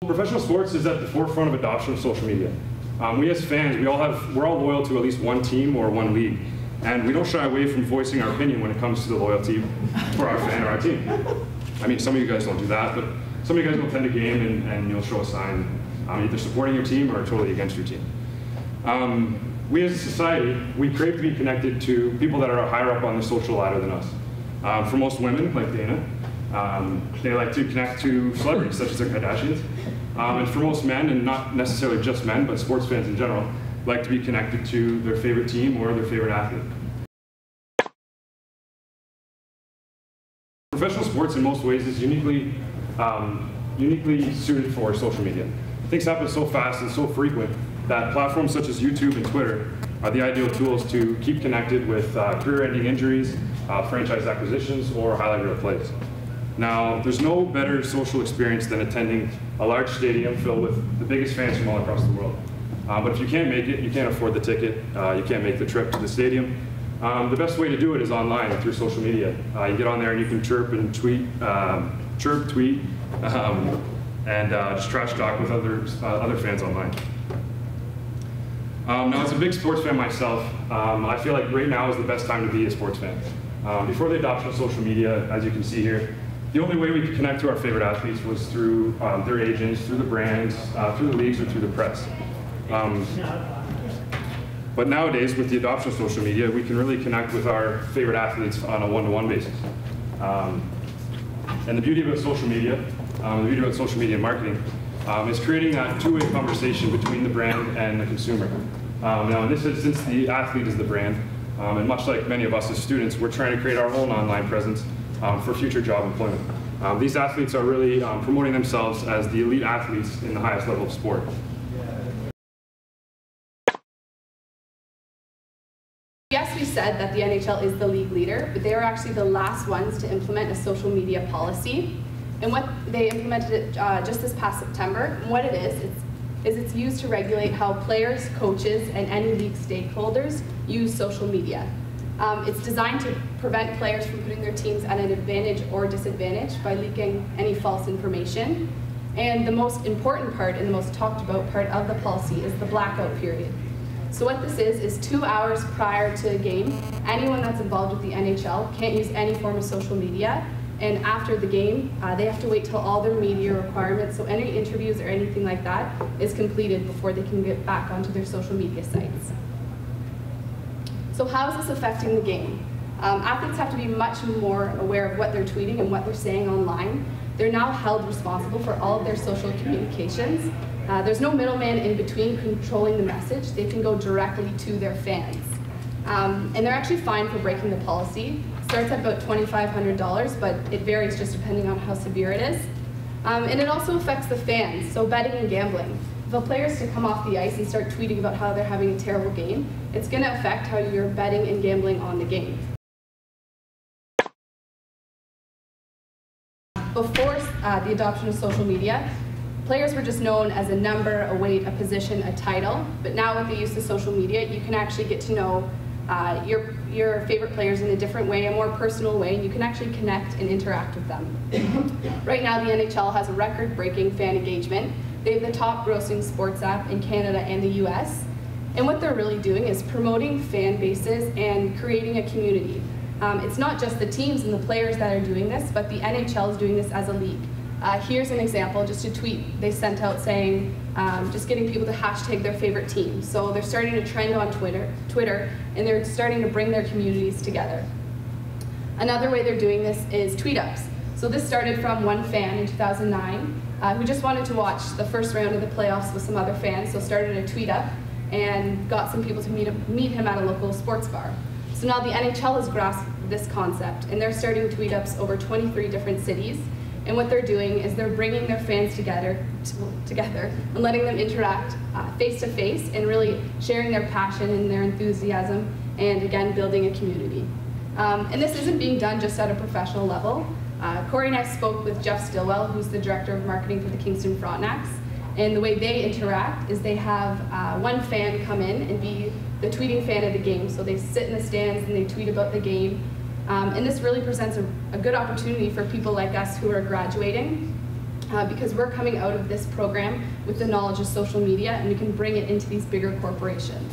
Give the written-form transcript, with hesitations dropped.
Professional sports is at the forefront of adoption of social media. We as fans, we're all loyal to at least one team or one league, and we don't shy away from voicing our opinion when it comes to the loyalty for our fan or our team. I mean, some of you guys don't do that, but some of you guys will attend a game and you'll show a sign either supporting your team or totally against your team. We as a society, we crave to be connected to people that are higher up on the social ladder than us. For most women, like Dayna, they like to connect to celebrities such as the Kardashians. And for most men, and not necessarily just men, but sports fans in general, like to be connected to their favorite team or their favorite athlete. Professional sports in most ways is uniquely suited for social media. Things happen so fast and so frequent that platforms such as YouTube and Twitter are the ideal tools to keep connected with career-ending injuries, franchise acquisitions, or highlight reel plays. Now, there's no better social experience than attending a large stadium filled with the biggest fans from all across the world. But if you can't make it, you can't afford the ticket, you can't make the trip to the stadium, the best way to do it is online through social media. You get on there and you can chirp and tweet, and just trash talk with other fans online. Now, as a big sports fan myself, I feel like right now is the best time to be a sports fan. Before the adoption of social media, as you can see here, the only way we could connect to our favorite athletes was through their agents, through the brands, through the leagues, or through the press. But nowadays, with the adoption of social media, we can really connect with our favorite athletes on a one-to-one basis. And the beauty about social media, and marketing, is creating that two-way conversation between the brand and the consumer. Now, in this instance, the athlete is the brand, and much like many of us as students, we're trying to create our own online presence for future job employment. These athletes are really promoting themselves as the elite athletes in the highest level of sport. Yes, we said that the NHL is the league leader, but they were actually the last ones to implement a social media policy. And what they implemented it just this past September. And what it is it's used to regulate how players, coaches, and any league stakeholders use social media. It's designed to prevent players from putting their teams at an advantage or disadvantage by leaking any false information. And the most important part and the most talked about part of the policy is the blackout period. So what this is 2 hours prior to a game, anyone that's involved with the NHL can't use any form of social media. And after the game, they have to wait till all their media requirements, so any interviews or anything like that, is completed before they can get back onto their social media sites. So how is this affecting the game? Athletes have to be much more aware of what they're tweeting and what they're saying online. They're now held responsible for all of their social communications. There's no middleman in between controlling the message. They can go directly to their fans. And they're actually fined for breaking the policy. Starts at about $2,500, but it varies just depending on how severe it is. And it also affects the fans, so betting and gambling. If a player is to come off the ice and start tweeting about how they're having a terrible game, it's going to affect how you're betting and gambling on the game. Before the adoption of social media, players were just known as a number, a weight, a position, a title. But now with the use of social media, you can actually get to know your favorite players in a different way, a more personal way, and you can actually connect and interact with them. Right now, the NHL has a record-breaking fan engagement. They have the top grossing sports app in Canada and the US. And what they're really doing is promoting fan bases and creating a community. It's not just the teams and the players that are doing this, but the NHL is doing this as a league. Here's an example, just a tweet they sent out saying, just getting people to hashtag their favorite team. So they're starting to trend on Twitter, and they're starting to bring their communities together. Another way they're doing this is tweet-ups. So this started from one fan in 2009 who just wanted to watch the first round of the playoffs with some other fans, so started a tweet-up and got some people to meet him at a local sports bar. So now the NHL has grasped this concept, and they're starting tweet-ups over 23 different cities. And what they're doing is they're bringing their fans together and letting them interact face-to-face and really sharing their passion and their enthusiasm and, again, building a community. And this isn't being done just at a professional level. Cory and I spoke with Jeff Stillwell, who's the Director of Marketing for the Kingston Frontenacs. And the way they interact is they have one fan come in and be the tweeting fan of the game. So they sit in the stands and they tweet about the game. And this really presents a good opportunity for people like us who are graduating because we're coming out of this program with the knowledge of social media, and we can bring it into these bigger corporations.